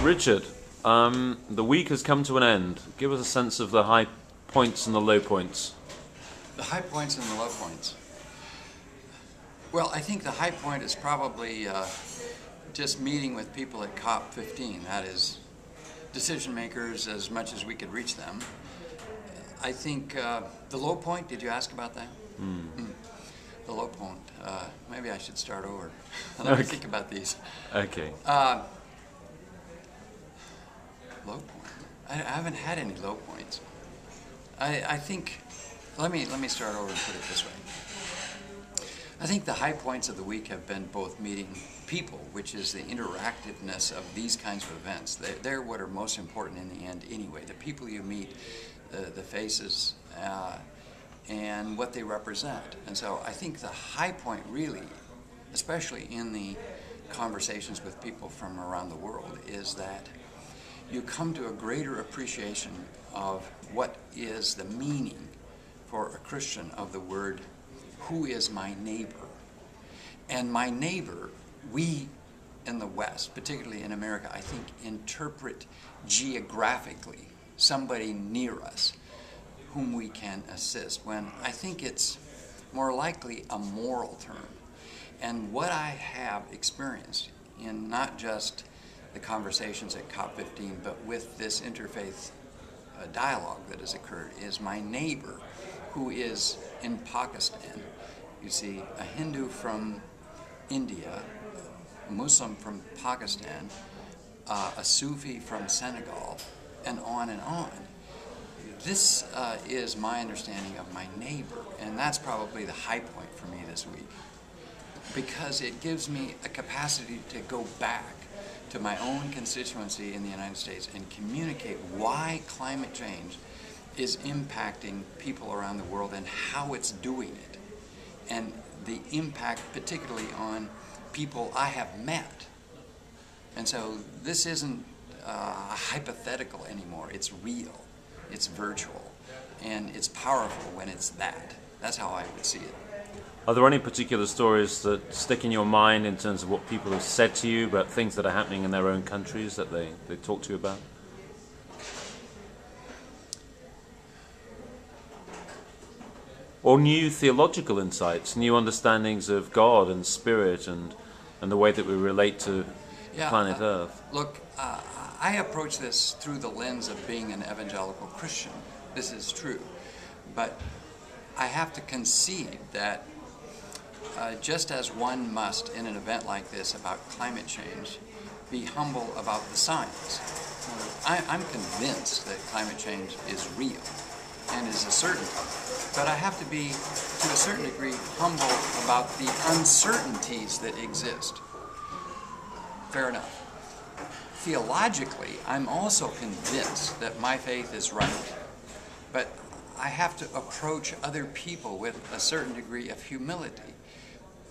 Richard, the week has come to an end. Give us a sense of the high points and the low points. The high points and the low points. Well, I think the high point is probably just meeting with people at COP15. That is, decision makers as much as we could reach them. I think the low point, did you ask about that? The low point. Maybe I should start over. Let me think about these. Okay. Low point. I haven't had any low points. I think, let me start over and put it this way. I think the high points of the week have been both meeting people, which is the interactiveness of these kinds of events. They're what are most important in the end anyway. The people you meet, the faces, and what they represent. And so I think the high point really, especially in the conversations with people from around the world, is that you come to a greater appreciation of what is the meaning for a Christian of the word, who is my neighbor? And my neighbor, we in the West, particularly in America, I think interpret geographically somebody near us whom we can assist, when I think it's more likely a moral term. And what I have experienced in not just the conversations at COP15, but with this interfaith dialogue that has occurred, is my neighbor who is in Pakistan. You see, a Hindu from India, a Muslim from Pakistan, a Sufi from Senegal, and on and on. This is my understanding of my neighbor, and that's probably the high point for me this week, because it gives me a capacity to go back to my own constituency in the United States and communicate why climate change is impacting people around the world and how it's doing it, and the impact particularly on people I have met. And so this isn't hypothetical anymore, it's real. It's virtual, and it's powerful when it's that. That's how I would see it. Are there any particular stories that stick in your mind in terms of what people have said to you about things that are happening in their own countries that they talk to you about? Or new theological insights, new understandings of God and spirit and the way that we relate to planet Earth? Look, I approach this through the lens of being an evangelical Christian. This is true. But I have to concede that just as one must, in an event like this about climate change, be humble about the science. I'm convinced that climate change is real and is a certainty. But I have to be, to a certain degree, humble about the uncertainties that exist. Fair enough. Theologically, I'm also convinced that my faith is right, but I have to approach other people with a certain degree of humility.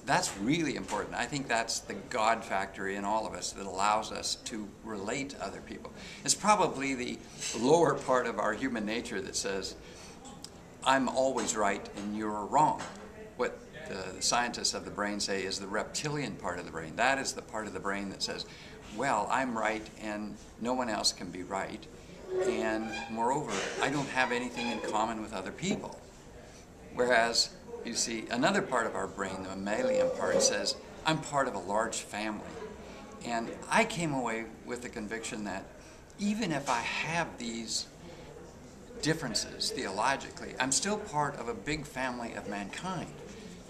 That's really important. I think that's the God factor in all of us that allows us to relate to other people. It's probably the lower part of our human nature that says, I'm always right and you're wrong. What the scientists of the brain say is the reptilian part of the brain. That is the part of the brain that says, well, I'm right and no one else can be right. And moreover, I don't have anything in common with other people. Whereas, you see, another part of our brain, the mammalian part, says, I'm part of a large family. And I came away with the conviction that even if I have these differences theologically, I'm still part of a big family of mankind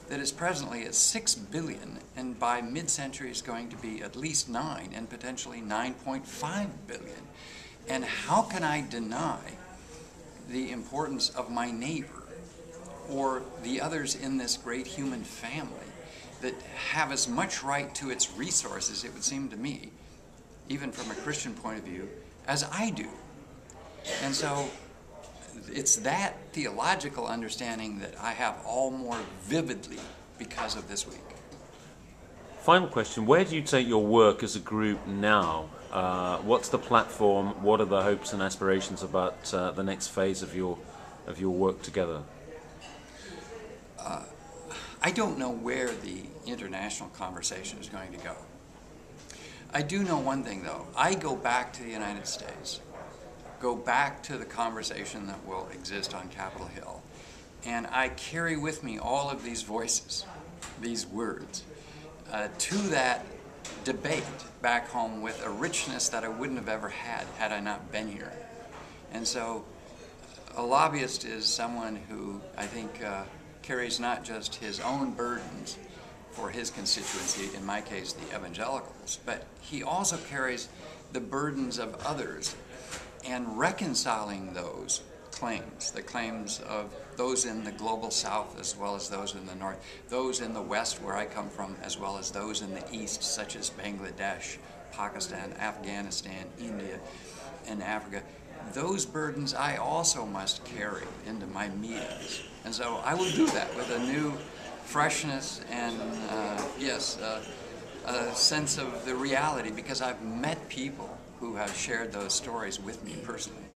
that is presently at 6 billion, and by mid-century is going to be at least 9 and potentially 9.5 billion. And how can I deny the importance of my neighbor or the others in this great human family that have as much right to its resources, it would seem to me, even from a Christian point of view, as I do? And so it's that theological understanding that I have all more vividly because of this week. Final question, where do you take your work as a group now? What's the platform? What are the hopes and aspirations about the next phase of your work together? I don't know where the international conversation is going to go. I do know one thing, though. I go back to the United States, go back to the conversation that will exist on Capitol Hill, and I carry with me all of these voices, these words, to that debate back home with a richness that I wouldn't have ever had I not been here. And so a lobbyist is someone who I think carries not just his own burdens for his constituency, in my case the evangelicals, but he also carries the burdens of others, and reconciling those claims, the claims of those in the global south as well as those in the north, those in the west where I come from as well as those in the east, such as Bangladesh, Pakistan, Afghanistan, India, and Africa. Those burdens I also must carry into my meetings. And so I will do that with a new freshness and, yes, a sense of the reality, because I've met people who have shared those stories with me personally.